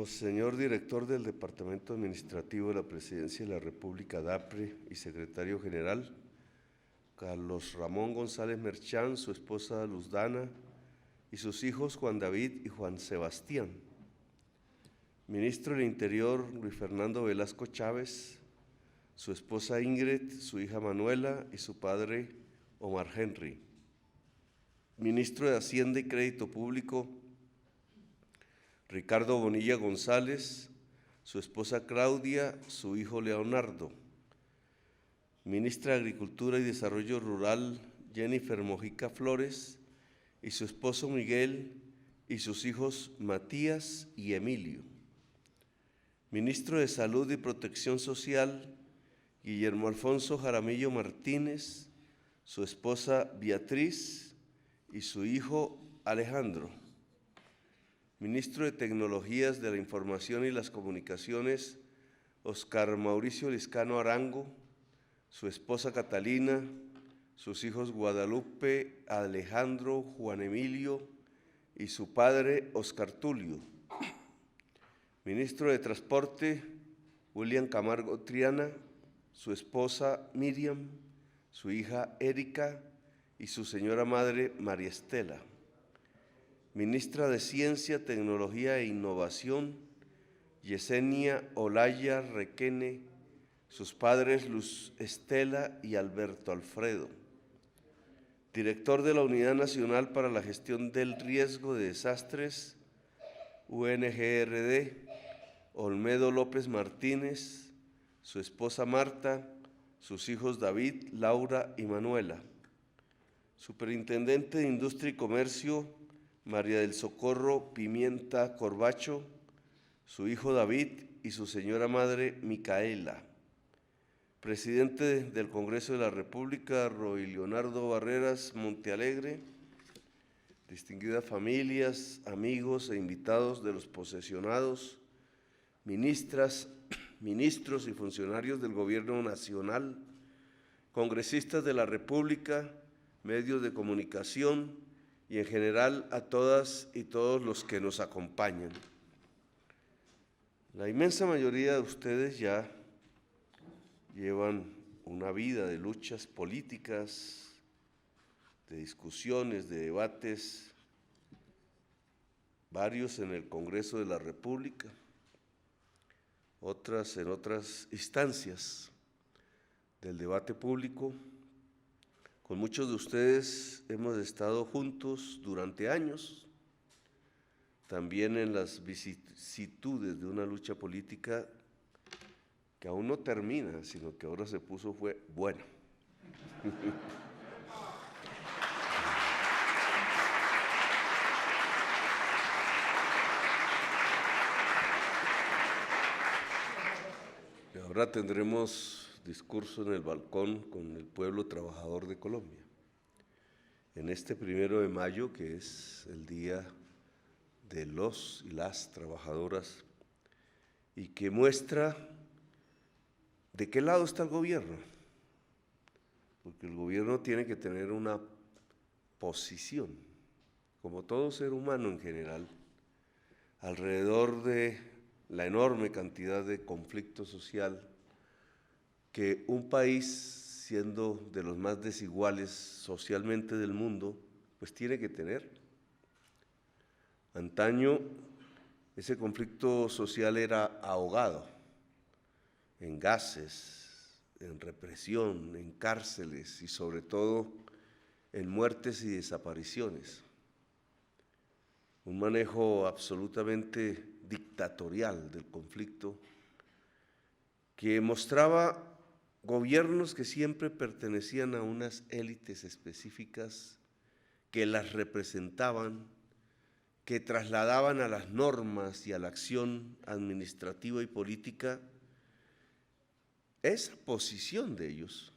Señor Director del Departamento Administrativo de la Presidencia de la República, DAPRE, y Secretario General, Carlos Ramón González Merchán, su esposa Luzdana, y sus hijos Juan David y Juan Sebastián. Ministro del Interior, Luis Fernando Velasco Chávez, su esposa Ingrid, su hija Manuela y su padre Omar Henry. Ministro de Hacienda y Crédito Público, Ricardo Bonilla González, su esposa Claudia, su hijo Leonardo. Ministra de Agricultura y Desarrollo Rural, Jennifer Mojica Flores, y su esposo Miguel y sus hijos Matías y Emilio. Ministro de Salud y Protección Social, Guillermo Alfonso Jaramillo Martínez, su esposa Beatriz y su hijo Alejandro. Ministro de Tecnologías de la Información y las Comunicaciones, Oscar Mauricio Liscano Arango, su esposa Catalina, sus hijos Guadalupe, Alejandro, Juan Emilio y su padre Oscar Tulio. Ministro de Transporte, William Camargo Triana, su esposa Miriam, su hija Erika y su señora madre María Estela. Ministra de Ciencia, Tecnología e Innovación, Yesenia Olaya Requene, sus padres Luz Estela y Alberto Alfredo. Director de la Unidad Nacional para la Gestión del Riesgo de Desastres, UNGRD, Olmedo López Martínez, su esposa Marta, sus hijos David, Laura y Manuela. Superintendente de Industria y Comercio, María del Socorro Pimienta Corbacho, su hijo David y su señora madre Micaela. Presidente del Congreso de la República, Roy Leonardo Barreras Montealegre, distinguidas familias, amigos e invitados de los posesionados, ministras, ministros y funcionarios del Gobierno Nacional, congresistas de la República, medios de comunicación, y en general a todas y todos los que nos acompañan. La inmensa mayoría de ustedes ya llevan una vida de luchas políticas, de discusiones, de debates, varios en el Congreso de la República, otras en otras instancias del debate público. Con muchos de ustedes hemos estado juntos durante años, también en las vicisitudes de una lucha política que aún no termina, sino que ahora se puso fue bueno. Y ahora tendremos discurso en el balcón con el pueblo trabajador de Colombia. En este 1 de mayo, que es el Día de los y las trabajadoras, y que muestra de qué lado está el gobierno, porque el gobierno tiene que tener una posición, como todo ser humano en general, alrededor de la enorme cantidad de conflicto social que un país, siendo de los más desiguales socialmente del mundo, pues tiene que tener. Antaño, ese conflicto social era ahogado en gases, en represión, en cárceles y sobre todo en muertes y desapariciones. Un manejo absolutamente dictatorial del conflicto que mostraba gobiernos que siempre pertenecían a unas élites específicas que las representaban, que trasladaban a las normas y a la acción administrativa y política esa posición de ellos,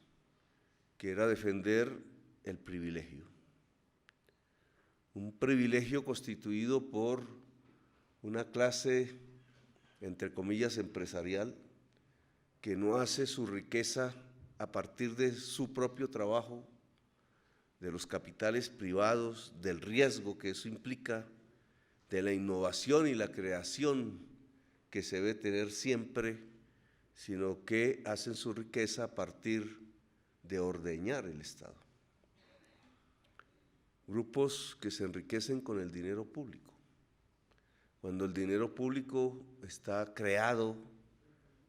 que era defender el privilegio. Un privilegio constituido por una clase, entre comillas, empresarial, que no hace su riqueza a partir de su propio trabajo, de los capitales privados, del riesgo que eso implica, de la innovación y la creación que se debe tener siempre, sino que hacen su riqueza a partir de ordeñar el Estado. Grupos que se enriquecen con el dinero público, cuando el dinero público está creado,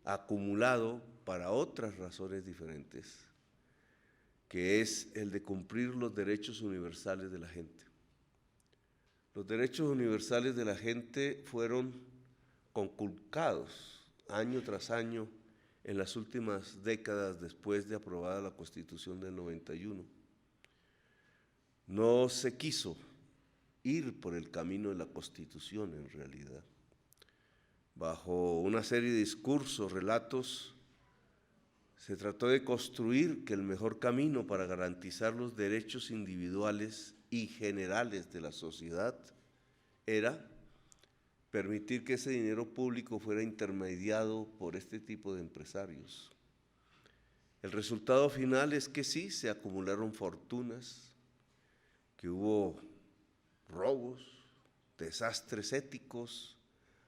acumulado para otras razones diferentes, que es el de cumplir los derechos universales de la gente. Los derechos universales de la gente fueron conculcados año tras año en las últimas décadas después de aprobada la Constitución del 91. No se quiso ir por el camino de la Constitución en realidad. Bajo una serie de discursos, relatos, se trató de construir que el mejor camino para garantizar los derechos individuales y generales de la sociedad era permitir que ese dinero público fuera intermediado por este tipo de empresarios. El resultado final es que sí, se acumularon fortunas, que hubo robos, desastres éticos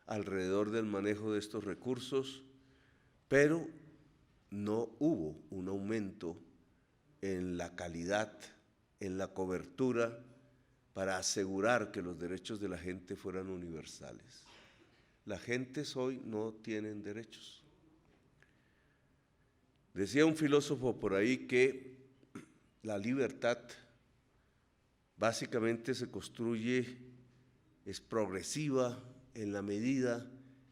alrededor del manejo de estos recursos, pero no hubo un aumento en la calidad, en la cobertura, para asegurar que los derechos de la gente fueran universales. Las gentes hoy no tienen derechos. Decía un filósofo por ahí que la libertad básicamente se construye, es progresiva en la medida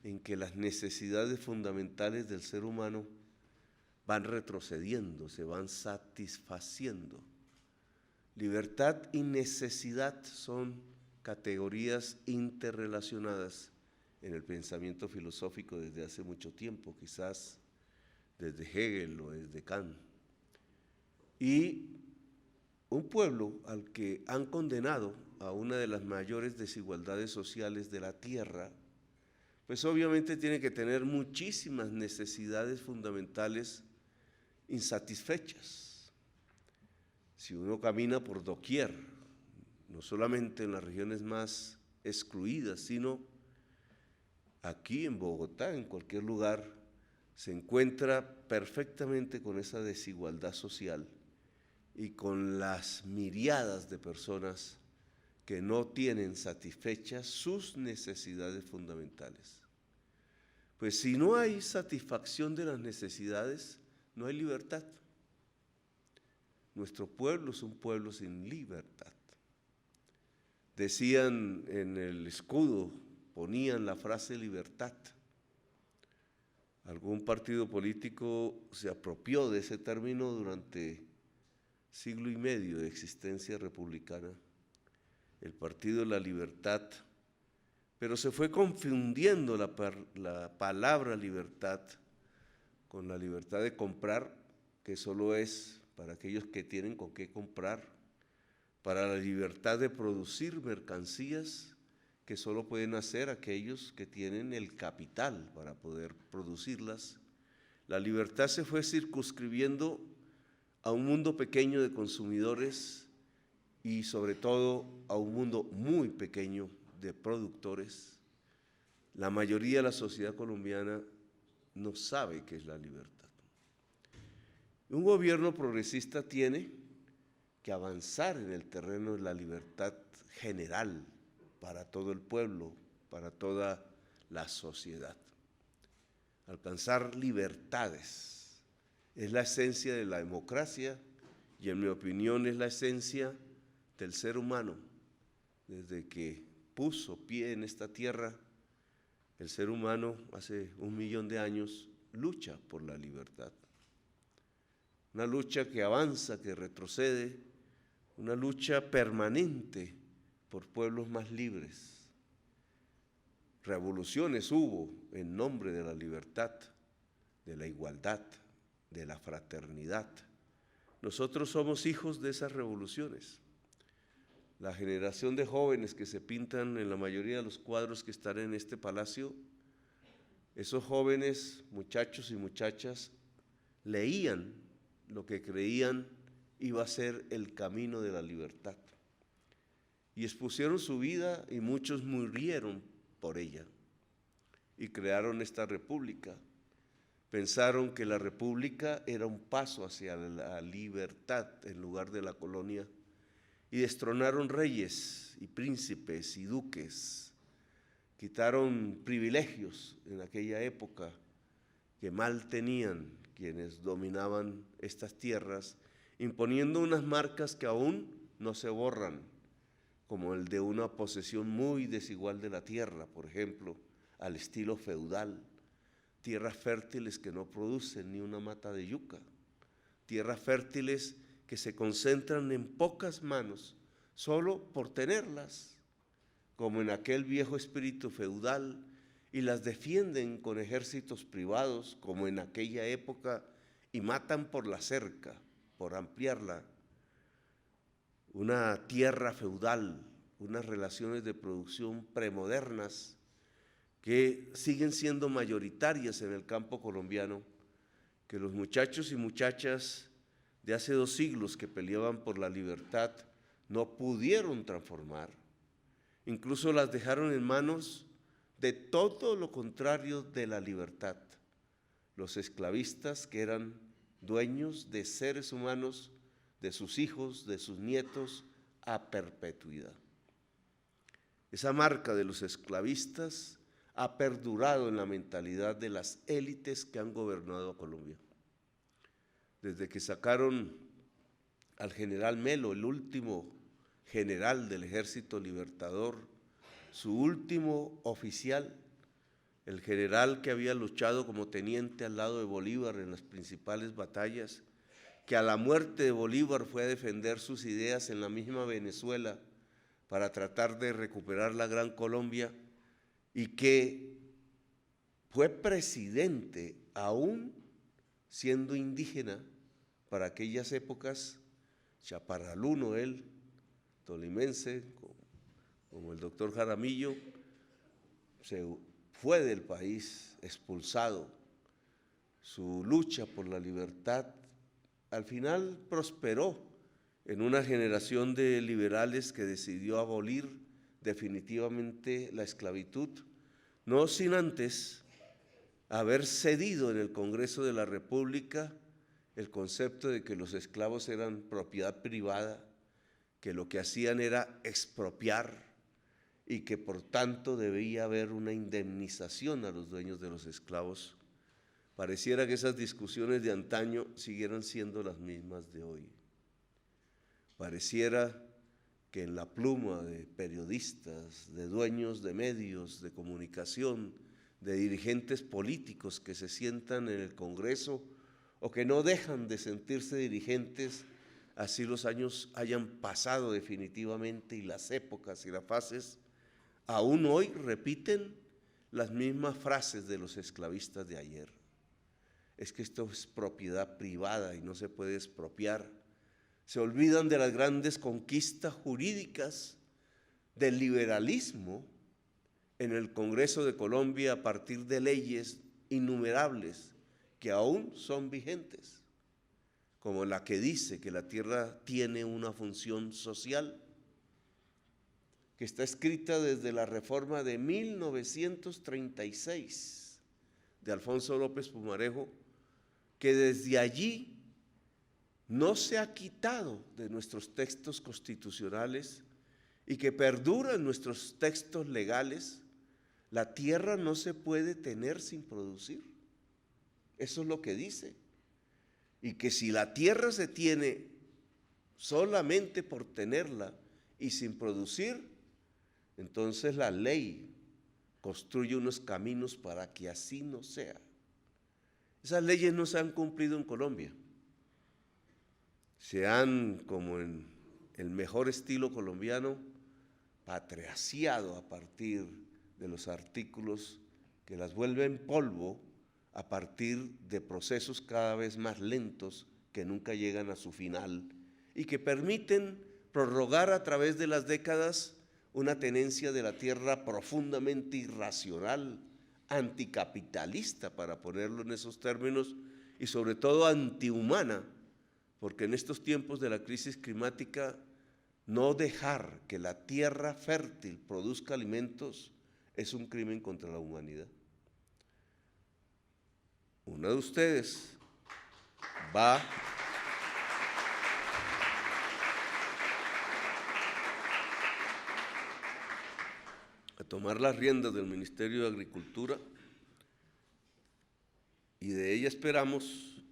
en que las necesidades fundamentales del ser humano van retrocediendo, se van satisfaciendo. Libertad y necesidad son categorías interrelacionadas en el pensamiento filosófico desde hace mucho tiempo, quizás desde Hegel o desde Kant. Y un pueblo al que han condenado a una de las mayores desigualdades sociales de la tierra, pues obviamente tiene que tener muchísimas necesidades fundamentales insatisfechas. Si uno camina por doquier, no solamente en las regiones más excluidas, sino aquí en Bogotá, en cualquier lugar, se encuentra perfectamente con esa desigualdad social y con las miriadas de personas que no tienen satisfechas sus necesidades fundamentales. Pues si no hay satisfacción de las necesidades, no hay libertad. Nuestro pueblo es un pueblo sin libertad. Decían en el escudo, ponían la frase libertad. Algún partido político se apropió de ese término durante siglo y medio de existencia republicana, el Partido de la Libertad, pero se fue confundiendo la palabra libertad con la libertad de comprar, que solo es para aquellos que tienen con qué comprar, para la libertad de producir mercancías, que solo pueden hacer aquellos que tienen el capital para poder producirlas. La libertad se fue circunscribiendo a un mundo pequeño de consumidores y sobre todo a un mundo muy pequeño de productores. La mayoría de la sociedad colombiana no sabe qué es la libertad. Un gobierno progresista tiene que avanzar en el terreno de la libertad general para todo el pueblo, para toda la sociedad. Alcanzar libertades es la esencia de la democracia y, en mi opinión, es la esencia del ser humano. Desde que puso pie en esta tierra, el ser humano hace 1 millón de años lucha por la libertad. Una lucha que avanza, que retrocede, una lucha permanente por pueblos más libres. Revoluciones hubo en nombre de la libertad, de la igualdad, de la fraternidad. Nosotros somos hijos de esas revoluciones. La generación de jóvenes que se pintan en la mayoría de los cuadros que están en este palacio, esos jóvenes, muchachos y muchachas, leían lo que creían iba a ser el camino de la libertad. Y expusieron su vida y muchos murieron por ella. y crearon esta república. Pensaron que la república era un paso hacia la libertad en lugar de la colonia y destronaron reyes y príncipes y duques. Quitaron privilegios en aquella época que mal tenían quienes dominaban estas tierras, imponiendo unas marcas que aún no se borran, como el de una posesión muy desigual de la tierra, por ejemplo, al estilo feudal. Tierras fértiles que no producen ni una mata de yuca, tierras fértiles que se concentran en pocas manos solo por tenerlas, como en aquel viejo espíritu feudal, y las defienden con ejércitos privados, como en aquella época, y matan por la cerca, por ampliarla. Una tierra feudal, unas relaciones de producción premodernas que siguen siendo mayoritarias en el campo colombiano, que los muchachos y muchachas de hace 2 siglos que peleaban por la libertad no pudieron transformar. Incluso las dejaron en manos de todo lo contrario de la libertad. Los esclavistas, que eran dueños de seres humanos, de sus hijos, de sus nietos, a perpetuidad. Esa marca de los esclavistas ha perdurado en la mentalidad de las élites que han gobernado a Colombia. Desde que sacaron al general Melo, el último general del Ejército Libertador, su último oficial, el general que había luchado como teniente al lado de Bolívar en las principales batallas, que a la muerte de Bolívar fue a defender sus ideas en la misma Venezuela para tratar de recuperar la Gran Colombia, y que fue presidente aún siendo indígena para aquellas épocas, chaparraluno él, tolimense, como el doctor Jaramillo, se fue del país expulsado. Su lucha por la libertad al final prosperó en una generación de liberales que decidió abolir definitivamente la esclavitud, no sin antes haber cedido en el Congreso de la República el concepto de que los esclavos eran propiedad privada, que lo que hacían era expropiar y que por tanto debía haber una indemnización a los dueños de los esclavos. Pareciera que esas discusiones de antaño siguieran siendo las mismas de hoy. Pareciera que en la pluma de periodistas, de dueños de medios de comunicación, de dirigentes políticos que se sientan en el Congreso o que no dejan de sentirse dirigentes, así los años hayan pasado definitivamente y las épocas y las fases, aún hoy repiten las mismas frases de los esclavistas de ayer. Es que esto es propiedad privada y no se puede expropiar. Se olvidan de las grandes conquistas jurídicas del liberalismo en el Congreso de Colombia a partir de leyes innumerables que aún son vigentes, como la que dice que la tierra tiene una función social, que está escrita desde la reforma de 1936 de Alfonso López Pumarejo, que desde allí no se ha quitado de nuestros textos constitucionales y que perdura en nuestros textos legales. La tierra no se puede tener sin producir. Eso es lo que dice. Y que si la tierra se tiene solamente por tenerla y sin producir, entonces la ley construye unos caminos para que así no sea. Esas leyes no se han cumplido en Colombia. Se han, como en el mejor estilo colombiano, patriaciado a partir de los artículos que las vuelven polvo a partir de procesos cada vez más lentos que nunca llegan a su final y que permiten prorrogar a través de las décadas una tenencia de la tierra profundamente irracional, anticapitalista, para ponerlo en esos términos, y sobre todo antihumana, porque en estos tiempos de la crisis climática, no dejar que la tierra fértil produzca alimentos es un crimen contra la humanidad. una de ustedes va a tomar las riendas del Ministerio de Agricultura y de ella esperamos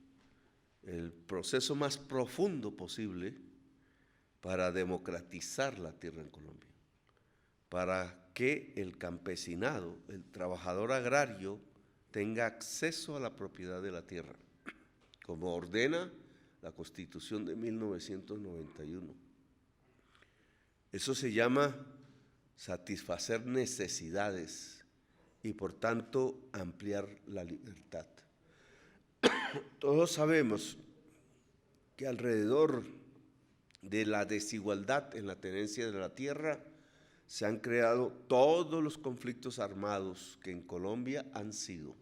el proceso más profundo posible para democratizar la tierra en Colombia, para que el campesinado, el trabajador agrario, tenga acceso a la propiedad de la tierra, como ordena la Constitución de 1991. Eso se llama satisfacer necesidades y, por tanto, ampliar la libertad. Todos sabemos que alrededor de la desigualdad en la tenencia de la tierra se han creado todos los conflictos armados que en Colombia han sido.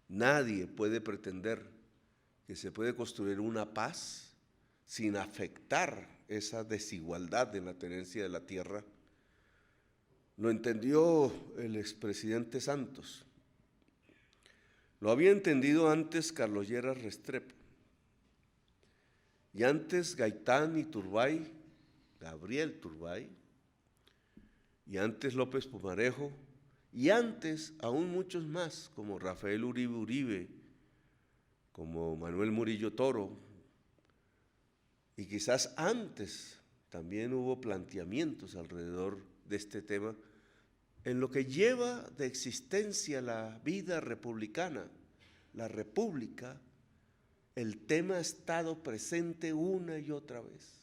Nadie puede pretender que se puede construir una paz sin afectar esa desigualdad en la tenencia de la tierra. Lo entendió el expresidente Santos. Lo había entendido antes Carlos Lleras Restrepo. Y antes Gaitán Iturbay, Gabriel Turbay, y antes López Pumarejo, y antes aún muchos más, como Rafael Uribe Uribe, como Manuel Murillo Toro, y quizás antes también hubo planteamientos alrededor de este tema. En lo que lleva de existencia la vida republicana, la república, el tema ha estado presente una y otra vez.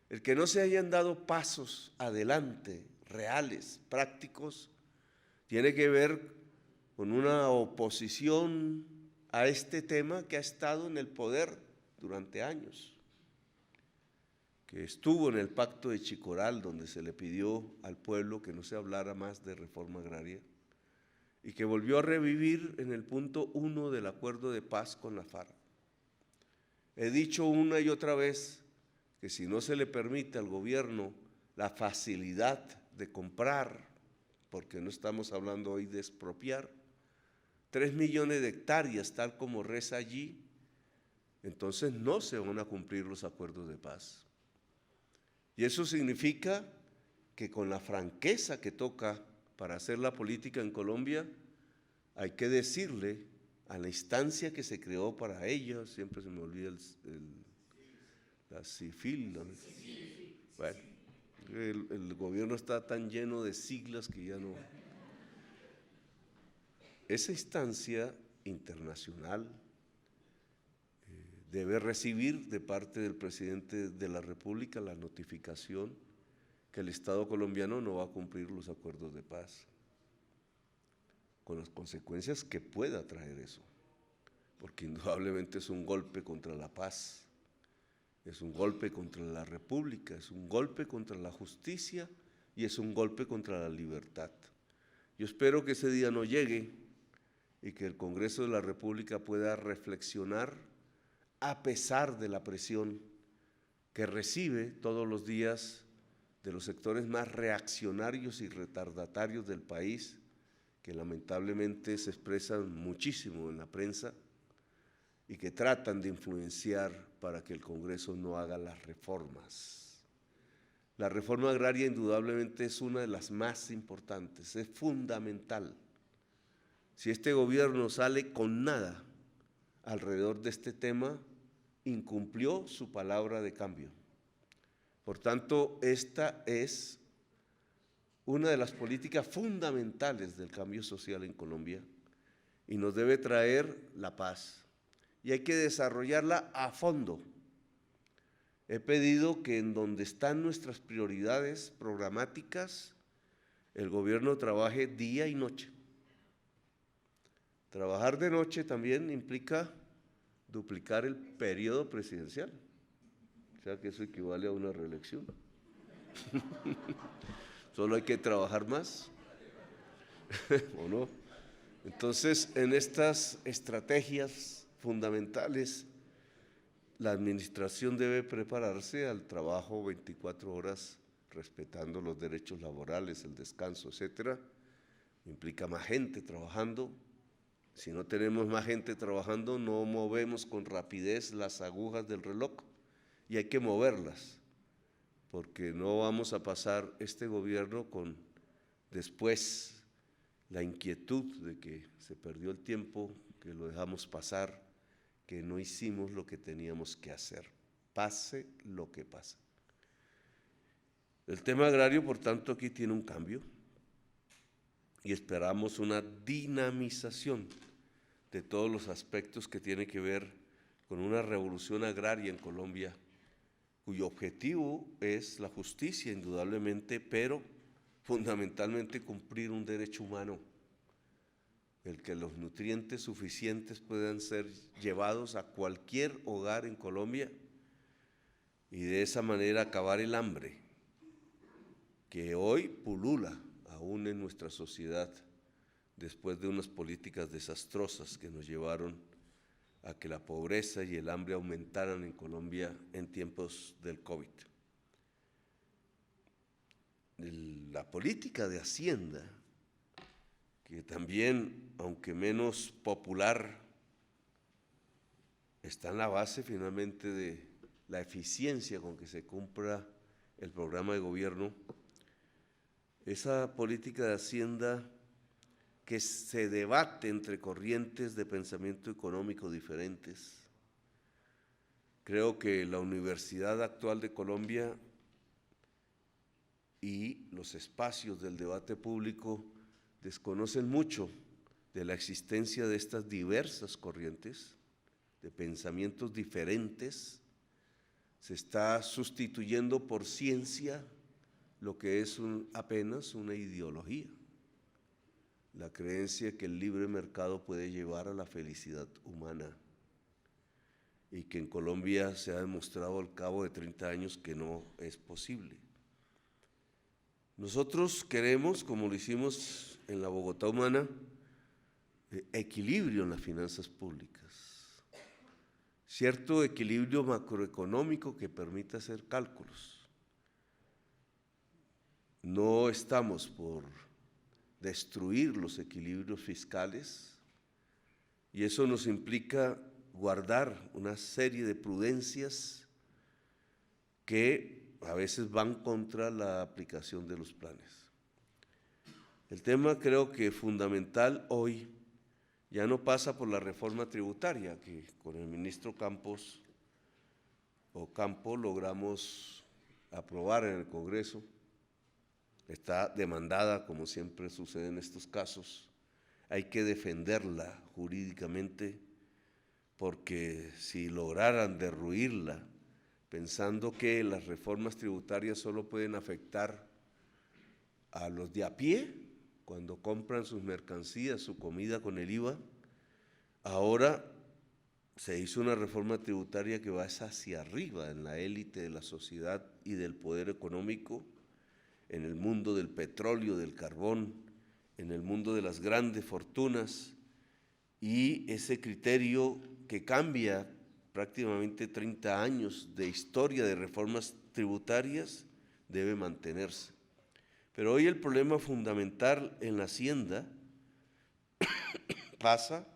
El que no se hayan dado pasos adelante, reales, prácticos, tiene que ver con una oposición a este tema que ha estado en el poder durante años, que estuvo en el Pacto de Chicoral, donde se le pidió al pueblo que no se hablara más de reforma agraria, y que volvió a revivir en el punto 1 del acuerdo de paz con la FARC. He dicho una y otra vez que si no se le permite al gobierno la facilidad de comprar, porque no estamos hablando hoy de expropiar, 3 millones de hectáreas, tal como reza allí, entonces no se van a cumplir los acuerdos de paz. Y eso significa que con la franqueza que toca para hacer la política en Colombia, hay que decirle a la instancia que se creó para ella, siempre se me olvida la CIFIL, ¿no? Bueno, el gobierno está tan lleno de siglas que ya no. Esa instancia internacional debe recibir de parte del presidente de la República la notificación que el Estado colombiano no va a cumplir los acuerdos de paz, con las consecuencias que pueda traer eso, porque indudablemente es un golpe contra la paz, es un golpe contra la República, es un golpe contra la justicia y es un golpe contra la libertad. Yo espero que ese día no llegue y que el Congreso de la República pueda reflexionar a pesar de la presión que recibe todos los días de los sectores más reaccionarios y retardatarios del país, que lamentablemente se expresan muchísimo en la prensa y que tratan de influenciar para que el Congreso no haga las reformas. La reforma agraria indudablemente es una de las más importantes, es fundamental. Si este gobierno sale con nada alrededor de este tema, incumplió su palabra de cambio. Por tanto, esta es una de las políticas fundamentales del cambio social en Colombia y nos debe traer la paz. Y hay que desarrollarla a fondo. He pedido que en donde están nuestras prioridades programáticas, el gobierno trabaje día y noche. Trabajar de noche también implica duplicar el periodo presidencial, o sea que eso equivale a una reelección. Solo hay que trabajar más, ¿o no? Entonces, en estas estrategias fundamentales, la administración debe prepararse al trabajo 24 horas, respetando los derechos laborales, el descanso, etcétera. Implica más gente trabajando. Si no tenemos más gente trabajando, no movemos con rapidez las agujas del reloj y hay que moverlas, porque no vamos a pasar este gobierno con después la inquietud de que se perdió el tiempo, que lo dejamos pasar, que no hicimos lo que teníamos que hacer, pase lo que pase. El tema agrario, por tanto, aquí tiene un cambio y esperamos una dinamización de todos los aspectos que tienen que ver con una revolución agraria en Colombia, cuyo objetivo es la justicia, indudablemente, pero fundamentalmente cumplir un derecho humano, el que los nutrientes suficientes puedan ser llevados a cualquier hogar en Colombia y de esa manera acabar el hambre que hoy pulula aún en nuestra sociedad después de unas políticas desastrosas que nos llevaron a que la pobreza y el hambre aumentaran en Colombia en tiempos del COVID. La política de Hacienda, que también, aunque menos popular, está en la base finalmente de la eficiencia con que se cumpla el programa de gobierno, esa política de Hacienda que se debate entre corrientes de pensamiento económico diferentes. Creo que la Universidad actual de Colombia y los espacios del debate público desconocen mucho de la existencia de estas diversas corrientes, de pensamientos diferentes. Se está sustituyendo por ciencia lo que es apenas una ideología, la creencia que el libre mercado puede llevar a la felicidad humana y que en Colombia se ha demostrado al cabo de 30 años que no es posible. Nosotros queremos, como lo hicimos en la Bogotá Humana, equilibrio en las finanzas públicas, cierto equilibrio macroeconómico que permita hacer cálculos. No estamos por destruir los equilibrios fiscales y eso nos implica guardar una serie de prudencias que a veces van contra la aplicación de los planes. El tema creo que fundamental hoy ya no pasa por la reforma tributaria que con el ministro Campo logramos aprobar en el Congreso. Está demandada, como siempre sucede en estos casos. Hay que defenderla jurídicamente porque si lograran derruirla, pensando que las reformas tributarias solo pueden afectar a los de a pie cuando compran sus mercancías, su comida con el IVA, ahora se hizo una reforma tributaria que va hacia arriba en la élite de la sociedad y del poder económico, en el mundo del petróleo, del carbón, en el mundo de las grandes fortunas, y ese criterio que cambia prácticamente 30 años de historia de reformas tributarias debe mantenerse. Pero hoy el problema fundamental en la Hacienda pasa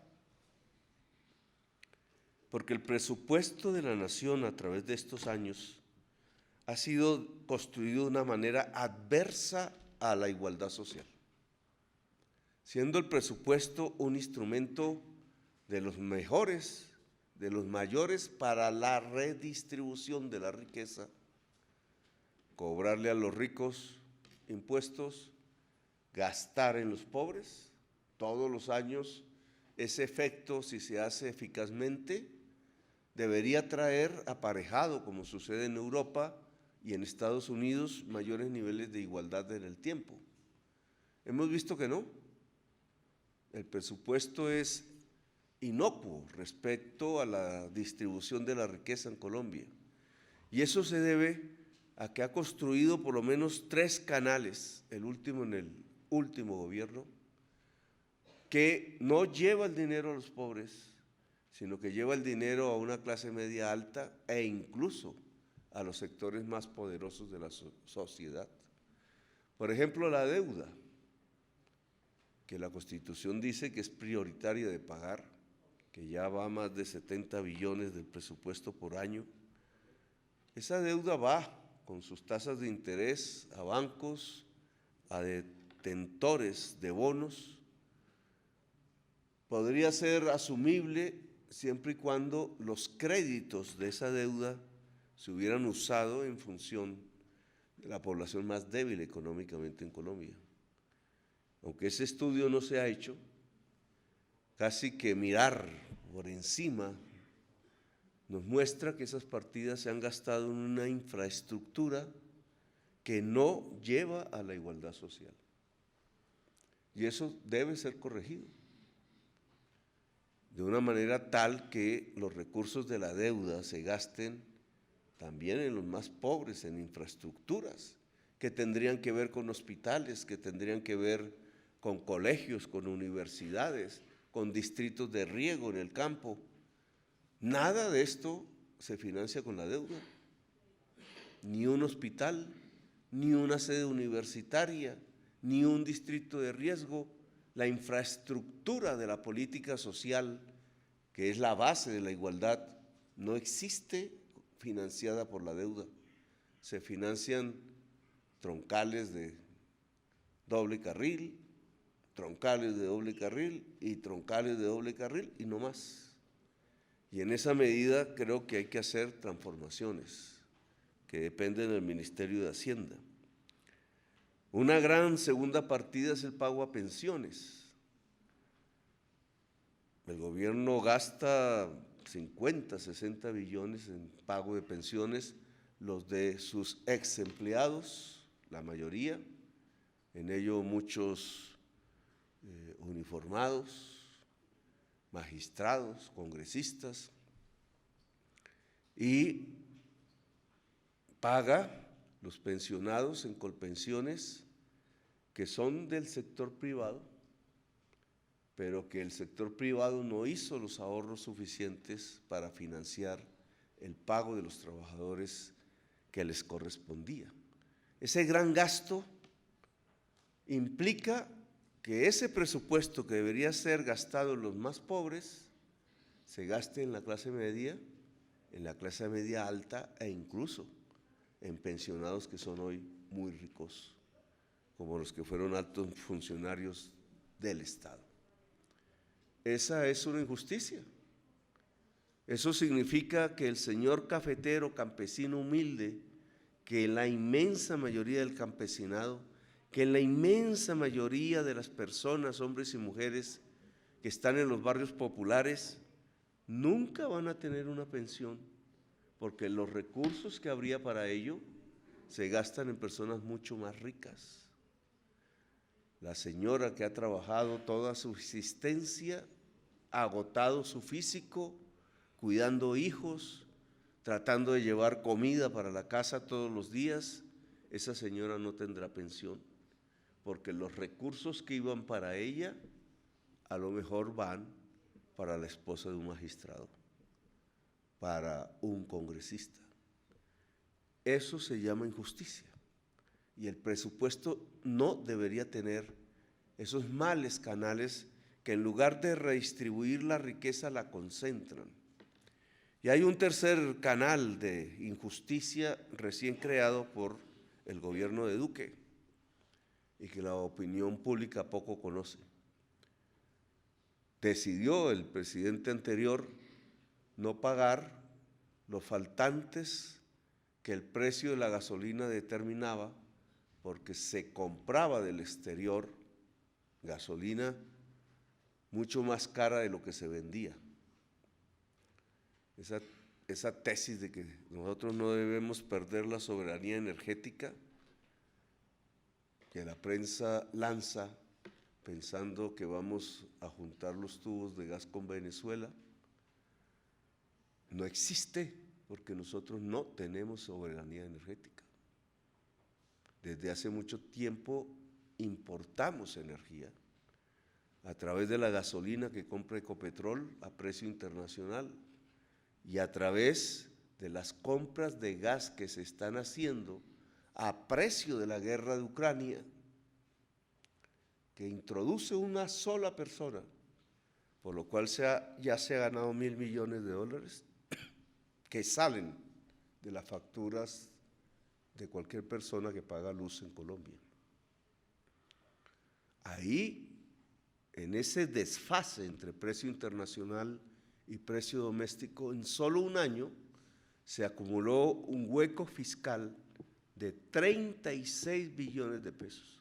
porque el presupuesto de la nación a través de estos años ha sido construido de una manera adversa a la igualdad social, siendo el presupuesto un instrumento de los mejores, de los mayores para la redistribución de la riqueza, cobrarle a los ricos impuestos, gastar en los pobres todos los años. Ese efecto, si se hace eficazmente, debería traer aparejado, como sucede en Europa y en Estados Unidos, mayores niveles de igualdad en el tiempo. Hemos visto que no. El presupuesto es inocuo respecto a la distribución de la riqueza en Colombia. Y eso se debe a que ha construido por lo menos 3 canales, el último en el último gobierno, que no lleva el dinero a los pobres, sino que lleva el dinero a una clase media alta e incluso a los sectores más poderosos de la sociedad. Por ejemplo, la deuda. que la Constitución dice que es prioritaria de pagar, que ya va a más de 70 billones del presupuesto por año. Esa deuda va con sus tasas de interés a bancos, a detentores de bonos. Podría ser asumible siempre y cuando los créditos de esa deuda se hubieran usado en función de la población más débil económicamente en Colombia. Aunque ese estudio no se ha hecho, casi que mirar por encima nos muestra que esas partidas se han gastado en una infraestructura que no lleva a la igualdad social. Y eso debe ser corregido de una manera tal que los recursos de la deuda se gasten también en los más pobres, en infraestructuras que tendrían que ver con hospitales, que tendrían que ver con colegios, con universidades, con distritos de riego en el campo. Nada de esto se financia con la deuda, ni un hospital, ni una sede universitaria, ni un distrito de riesgo. La infraestructura de la política social, que es la base de la igualdad, no existe financiada por la deuda. Se financian troncales de doble carril, troncales de doble carril y troncales de doble carril y no más. Y en esa medida creo que hay que hacer transformaciones que dependen del Ministerio de Hacienda. Una gran segunda partida es el pago a pensiones. El gobierno gasta 50, 60 billones en pago de pensiones, los de sus ex empleados, la mayoría, en ello muchos uniformados, magistrados, congresistas, y paga los pensionados en colpensiones que son del sector privado, pero que el sector privado no hizo los ahorros suficientes para financiar el pago de los trabajadores que les correspondía. Ese gran gasto implica que ese presupuesto que debería ser gastado en los más pobres se gaste en la clase media alta e incluso en pensionados que son hoy muy ricos, como los que fueron altos funcionarios del Estado. Esa es una injusticia. Eso significa que el señor cafetero, campesino humilde, que la inmensa mayoría del campesinado, que la inmensa mayoría de las personas, hombres y mujeres que están en los barrios populares, nunca van a tener una pensión, porque los recursos que habría para ello se gastan en personas mucho más ricas. La señora que ha trabajado toda su existencia, ha agotado su físico, cuidando hijos, tratando de llevar comida para la casa todos los días, esa señora no tendrá pensión, porque los recursos que iban para ella, a lo mejor van para la esposa de un magistrado, para un congresista. Eso se llama injusticia. Y el presupuesto no debería tener esos males canales que en lugar de redistribuir la riqueza la concentran. Y hay un tercer canal de injusticia recién creado por el gobierno de Duque y que la opinión pública poco conoce. Decidió el presidente anterior no pagar los faltantes que el precio de la gasolina determinaba, porque se compraba del exterior gasolina mucho más cara de lo que se vendía. Esa tesis de que nosotros no debemos perder la soberanía energética, que la prensa lanza pensando que vamos a juntar los tubos de gas con Venezuela, no existe, porque nosotros no tenemos soberanía energética. Desde hace mucho tiempo importamos energía a través de la gasolina que compra Ecopetrol a precio internacional y a través de las compras de gas que se están haciendo a precio de la guerra de Ucrania. que introduce una sola persona, por lo cual ya se ha ganado $1.000 millones que salen de las facturas de cualquier persona que paga luz en Colombia. Ahí, en ese desfase entre precio internacional y precio doméstico, en solo un año se acumuló un hueco fiscal de 36 billones de pesos,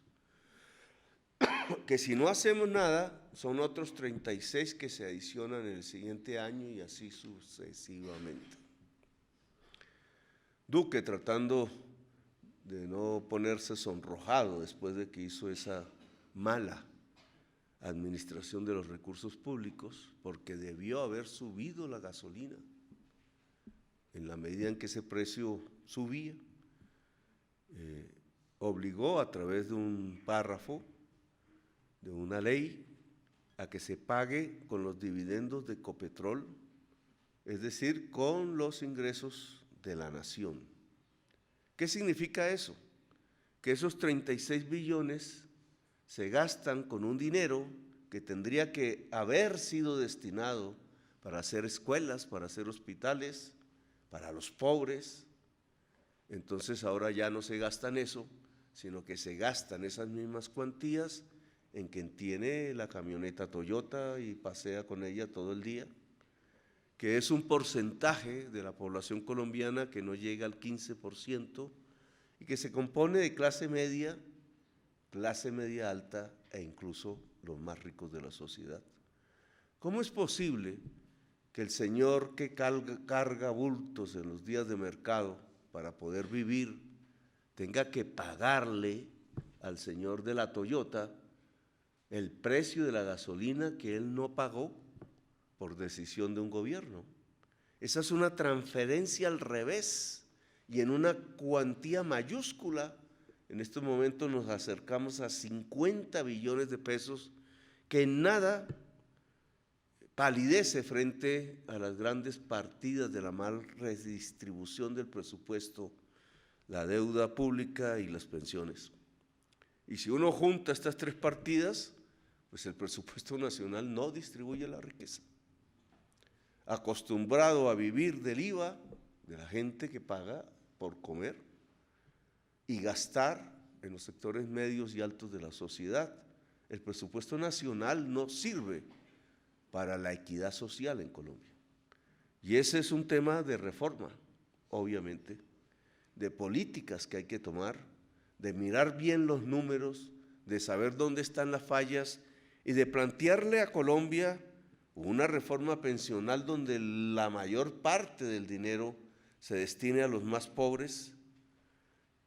que si no hacemos nada, son otros 36 que se adicionan en el siguiente año y así sucesivamente. Duque, tratando de no ponerse sonrojado después de que hizo esa mala administración de los recursos públicos, porque debió haber subido la gasolina en la medida en que ese precio subía, obligó a través de un párrafo de una ley a que se pague con los dividendos de Ecopetrol, es decir, con los ingresos de la nación. ¿Qué significa eso? Que esos 36 billones se gastan con un dinero que tendría que haber sido destinado para hacer escuelas, para hacer hospitales, para los pobres. Entonces ahora ya no se gastan eso, sino que se gastan esas mismas cuantías en quien tiene la camioneta Toyota y pasea con ella todo el día, que es un porcentaje de la población colombiana que no llega al 15% y que se compone de clase media alta e incluso los más ricos de la sociedad. ¿Cómo es posible que el señor que carga bultos en los días de mercado para poder vivir tenga que pagarle al señor de la Toyota el precio de la gasolina que él no pagó por decisión de un gobierno? Esa es una transferencia al revés y en una cuantía mayúscula. En estos momentos nos acercamos a 50 billones de pesos, que en nada palidece frente a las grandes partidas de la mal redistribución del presupuesto, la deuda pública y las pensiones. Y si uno junta estas tres partidas, pues el presupuesto nacional no distribuye la riqueza. Acostumbrado a vivir del IVA de la gente que paga por comer y gastar en los sectores medios y altos de la sociedad, el presupuesto nacional no sirve para la equidad social en Colombia. Y ese es un tema de reforma, obviamente, de políticas que hay que tomar, de mirar bien los números, de saber dónde están las fallas y de plantearle a Colombia una reforma pensional donde la mayor parte del dinero se destine a los más pobres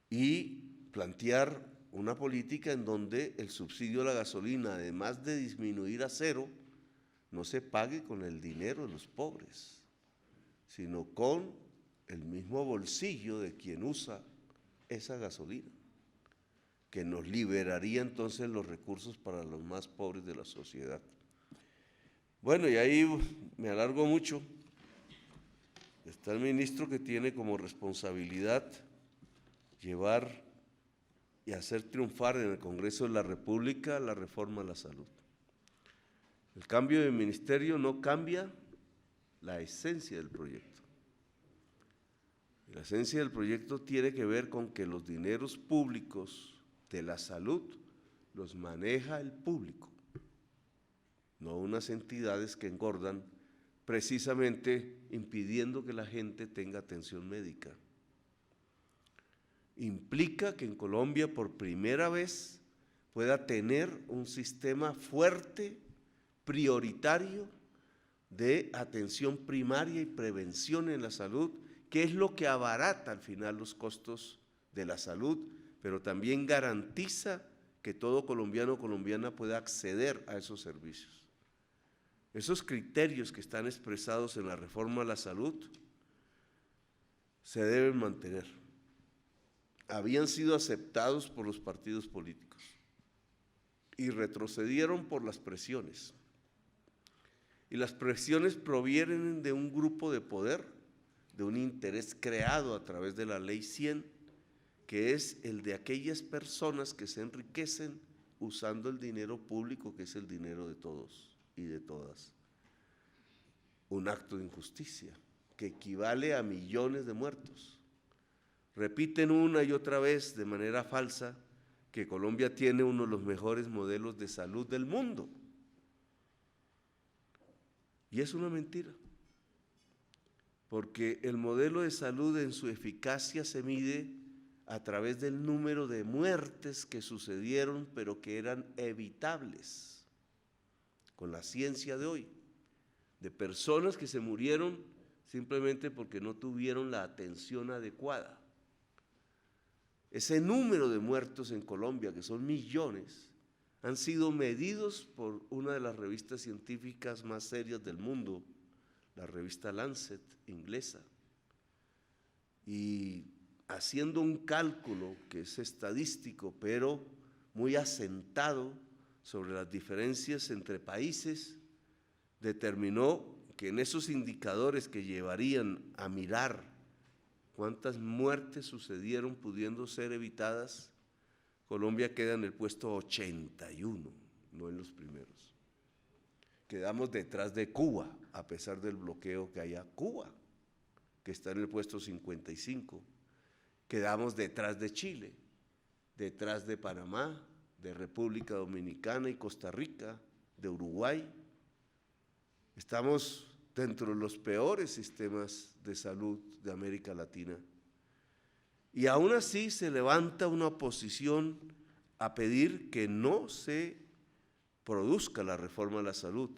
y plantear una política en donde el subsidio a la gasolina, además de disminuir a cero, no se pague con el dinero de los pobres, sino con el mismo bolsillo de quien usa esa gasolina, que nos liberaría entonces los recursos para los más pobres de la sociedad. Bueno, y ahí me alargo mucho. Está el ministro que tiene como responsabilidad llevar y hacer triunfar en el Congreso de la República la reforma a la salud. El cambio de ministerio no cambia la esencia del proyecto. La esencia del proyecto tiene que ver con que los dineros públicos de la salud los maneja el público, no unas entidades que engordan precisamente impidiendo que la gente tenga atención médica. Implica que en Colombia por primera vez pueda tener un sistema fuerte, prioritario, de atención primaria y prevención en la salud, que es lo que abarata al final los costos de la salud, pero también garantiza que todo colombiano o colombiana pueda acceder a esos servicios. Esos criterios que están expresados en la reforma a la salud se deben mantener. Habían sido aceptados por los partidos políticos y retrocedieron por las presiones. Y las presiones provienen de un grupo de poder, de un interés creado a través de la Ley 100, que es el de aquellas personas que se enriquecen usando el dinero público, que es el dinero de todos y de todas. Un acto de injusticia que equivale a millones de muertos. Repiten una y otra vez de manera falsa que Colombia tiene uno de los mejores modelos de salud del mundo. Y es una mentira, porque el modelo de salud en su eficacia se mide a través del número de muertes que sucedieron, pero que eran evitables, con la ciencia de hoy, de personas que se murieron simplemente porque no tuvieron la atención adecuada. Ese número de muertos en Colombia, que son millones, han sido medidos por una de las revistas científicas más serias del mundo, la revista Lancet, inglesa. Y haciendo un cálculo que es estadístico, pero muy asentado sobre las diferencias entre países, determinó que en esos indicadores que llevarían a mirar cuántas muertes sucedieron pudiendo ser evitadas, Colombia queda en el puesto 81, no en los primeros. Quedamos detrás de Cuba, a pesar del bloqueo que hay a Cuba, que está en el puesto 55. Quedamos detrás de Chile, detrás de Panamá, de República Dominicana y Costa Rica, de Uruguay. Estamos dentro de los peores sistemas de salud de América Latina. Y aún así se levanta una oposición a pedir que no se produzca la reforma de la salud.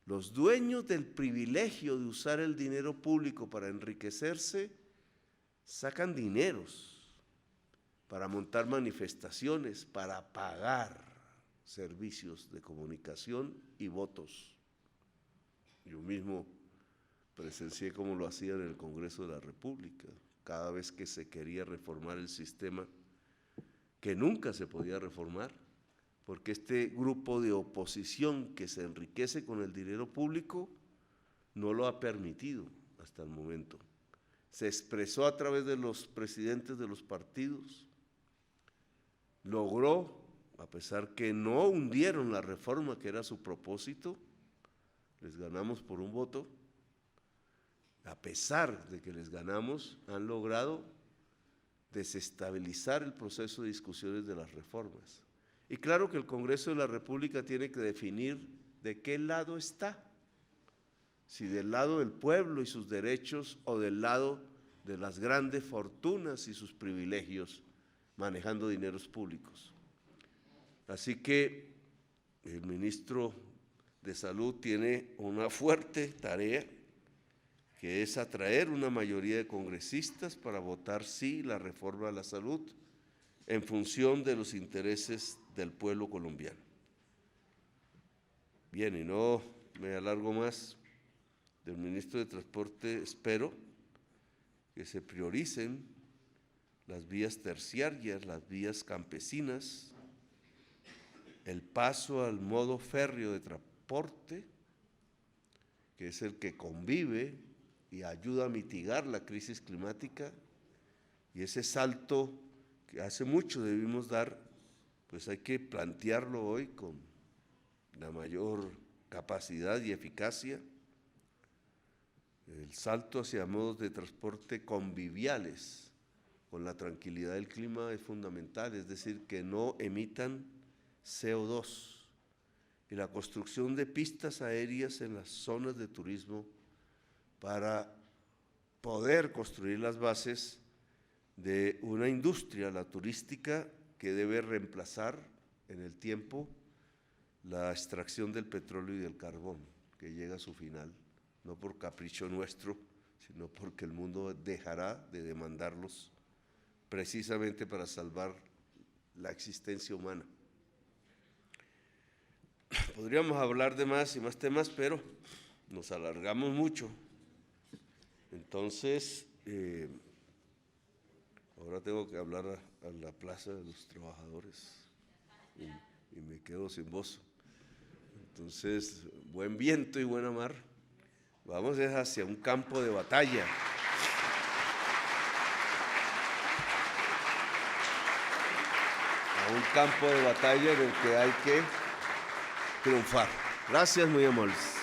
Los dueños del privilegio de usar el dinero público para enriquecerse sacan dineros para montar manifestaciones, para pagar servicios de comunicación y votos. Yo mismo presencié cómo lo hacían en el Congreso de la República, cada vez que se quería reformar el sistema, que nunca se podía reformar, porque este grupo de oposición que se enriquece con el dinero público no lo ha permitido hasta el momento. Se expresó a través de los presidentes de los partidos, logró, a pesar que no hundieron la reforma que era su propósito, les ganamos por un voto, a pesar de que les ganamos, han logrado desestabilizar el proceso de discusiones de las reformas. Y claro que el Congreso de la República tiene que definir de qué lado está, si del lado del pueblo y sus derechos o del lado de las grandes fortunas y sus privilegios manejando dineros públicos. Así que el ministro de Salud tiene una fuerte tarea, que es atraer una mayoría de congresistas para votar sí la reforma a la salud en función de los intereses del pueblo colombiano. Bien, y no me alargo más. Del ministro de Transporte espero que se prioricen las vías terciarias, las vías campesinas, el paso al modo férreo de transporte, que es el que convive y ayuda a mitigar la crisis climática, y ese salto que hace mucho debimos dar, pues hay que plantearlo hoy con la mayor capacidad y eficacia. El salto hacia modos de transporte conviviales con la tranquilidad del clima es fundamental, es decir, que no emitan CO2, y la construcción de pistas aéreas en las zonas de turismo para poder construir las bases de una industria, la turística, que debe reemplazar en el tiempo la extracción del petróleo y del carbón, que llega a su final, no por capricho nuestro, sino porque el mundo dejará de demandarlos precisamente para salvar la existencia humana. Podríamos hablar de más y más temas, pero nos alargamos mucho. Entonces, ahora tengo que hablar a la Plaza de los Trabajadores y me quedo sin voz. Entonces, buen viento y buena mar. Vamos hacia un campo de batalla. un campo de batalla en el que hay que triunfar. Gracias, muy amables.